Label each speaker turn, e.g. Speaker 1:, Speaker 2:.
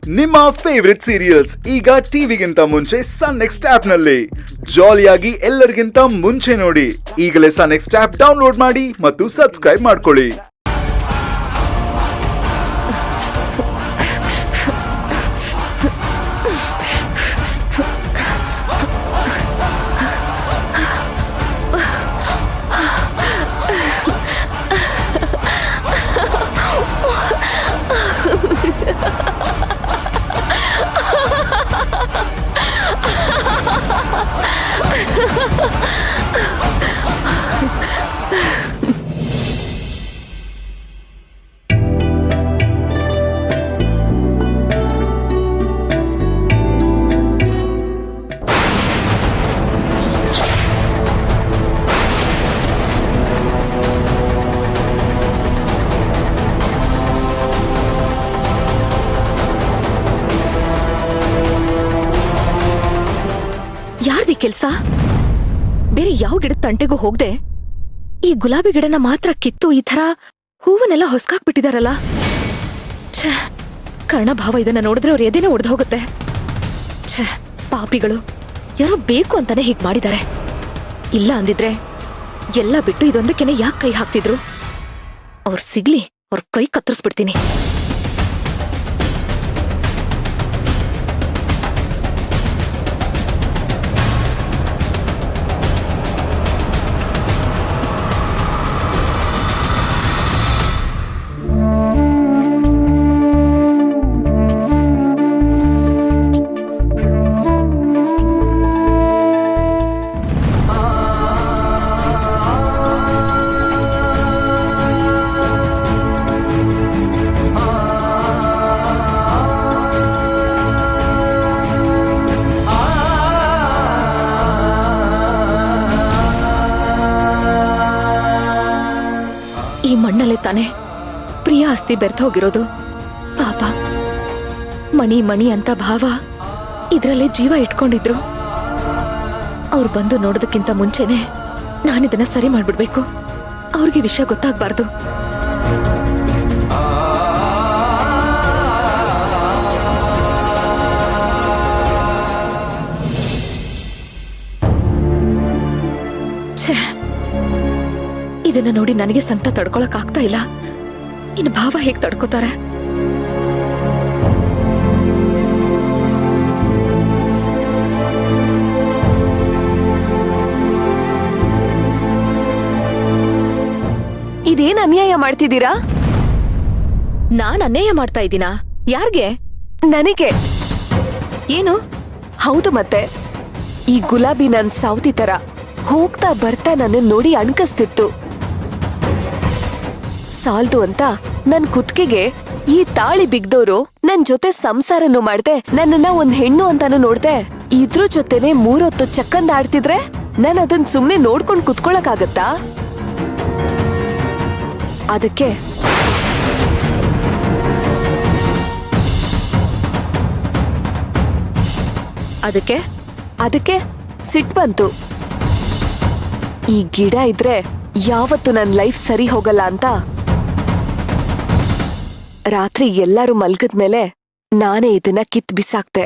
Speaker 1: ನಿಮ್ಮ favourite serials ಈಗ ಟಿವಿಗಿಂತ ಮುಂಚೆ ಸನ್ ನೆಕ್ಸ್ಟ್ ಆಪ್ ನಲ್ಲಿ ಜಾಲಿಯಾಗಿ ಎಲ್ಲರಿಗಿಂತ ಮುಂಚೆ ನೋಡಿ. ಈಗಲೇ ಸನ್ ನೆಕ್ಸ್ಟ್ ಆಪ್ ಡೌನ್ಲೋಡ್ ಮಾಡಿ ಮತ್ತು ಸಬ್ಸ್ಕ್ರೈಬ್ ಮಾಡ್ಕೊಳ್ಳಿ.
Speaker 2: ಯಾರ್ದಿ ಕೆಲ್ಸ? ಬೇರೆ ಯಾವ ಗಿಡದ ತಂಟೆಗೂ ಹೋಗ್ದೆ ಈ ಗುಲಾಬಿ ಗಿಡನ ಮಾತ್ರ ಕಿತ್ತು ಈ ತರ ಹೂವನ್ನೆಲ್ಲ ಹೊಸ್ಕಾಕ್ಬಿಟ್ಟಿದಾರಲ್ಲ. ಛೇ, ಕರ್ಣಭಾವ ಇದನ್ನ ನೋಡಿದ್ರೆ ಅವ್ರ ಎದೆನೇ ಒಡೆದು ಹೋಗುತ್ತೆ. ಛೇ, ಪಾಪಿಗಳು, ಯಾರೋ ಬೇಕು ಅಂತಾನೆ ಹೀಗ್ ಮಾಡಿದ್ದಾರೆ. ಇಲ್ಲ ಅಂದಿದ್ರೆ ಎಲ್ಲ ಬಿಟ್ಟು ಇದೊಂದಕ್ಕೆನೆ ಯಾಕೆ ಕೈ ಹಾಕ್ತಿದ್ರು? ಅವ್ರು ಸಿಗ್ಲಿ, ಅವ್ರ ಕೈ ಕತ್ತರಿಸ್ಬಿಡ್ತೀನಿ. ಈ ಮಣ್ಣಲ್ಲೇ ತಾನೆ ಪ್ರಿಯ ಅಸ್ಥಿ ಬೆರ್ತ ಹೋಗಿರೋದು. ಪಾಪ, ಮಣಿ ಮಣಿ ಅಂತ ಭಾವ ಇದ್ರಲ್ಲೇ ಜೀವ ಇಟ್ಕೊಂಡಿದ್ರು. ಅವ್ರು ಬಂದು ನೋಡೋದಕ್ಕಿಂತ ಮುಂಚೆನೆ ನಾನಿದನ್ನ ಸರಿ ಮಾಡ್ಬಿಡ್ಬೇಕು. ಅವ್ರಿಗೆ ವಿಷಯ ಗೊತ್ತಾಗ್ಬಾರ್ದು. ಛೇ, ಇದನ್ನ ನೋಡಿ ನನಗೆ ಸಂಕಟ ತಡ್ಕೊಳಕ್ ಆಗ್ತಾ ಇಲ್ಲ. ಇನ್ನು ಭಾವ ಹೇಗ್ ತಡ್ಕೋತಾರೆ?
Speaker 3: ಇದೇನ್ ಅನ್ಯಾಯ ಮಾಡ್ತಿದ್ದೀರಾ?
Speaker 2: ನಾನ್ ಅನ್ಯಾಯ ಮಾಡ್ತಾ ಇದ್ದೀನಾ? ಯಾರ್ಗೆ?
Speaker 3: ನನಗೆ.
Speaker 2: ಏನು?
Speaker 3: ಹೌದು, ಮತ್ತೆ ಈ ಗುಲಾಬಿ ನನ್ ಸೌತಿ ತರ ಹೋಗ್ತಾ ಬರ್ತಾ ನನ್ನ ನೋಡಿ ಅಣ್ಕಸ್ತಿತ್ತು. ಸಾಲ್ದು ಅಂತ ನನ್ ಕುತ್ತಿಗೆಗೆ ಈ ತಾಳಿ ಬಿಗ್ದೋರು ನನ್ ಜೊತೆ ಸಂಸಾರನು ಮಾಡ್ದೆ, ನನ್ನನ್ನ ಒಂದ್ ಹೆಣ್ಣು ಅಂತಾನು ನೋಡ್ದೆ. ಇದ್ರ ಜೊತೆನೆ 3 ಹೊತ್ತು ಚಕ್ಕಂದ ಆಡ್ತಿದ್ರೆ ನಾನ್ ಅದನ್ ಸುಮ್ನೆ ನೋಡ್ಕೊಂಡ್ ಕುತ್ಕೊಳಕಾಗತ್ತಾ? ಅದಕ್ಕೆ
Speaker 2: ಅದಕ್ಕೆ
Speaker 3: ಅದಕ್ಕೆ ಸಿಟ್ ಬಂತು. ಈ ಗಿಡ ಇದ್ರೆ ಯಾವತ್ತು ನನ್ ಲೈಫ್ ಸರಿ ಹೋಗಲ್ಲ ಅಂತ ರಾತ್ರಿ ಎಲ್ಲರೂ ಮಲ್ಗದ್ಮೇಲೆ ನಾನೇ ಇದನ್ನ ಕಿತ್ ಬಿಸಾಕ್ತೆ.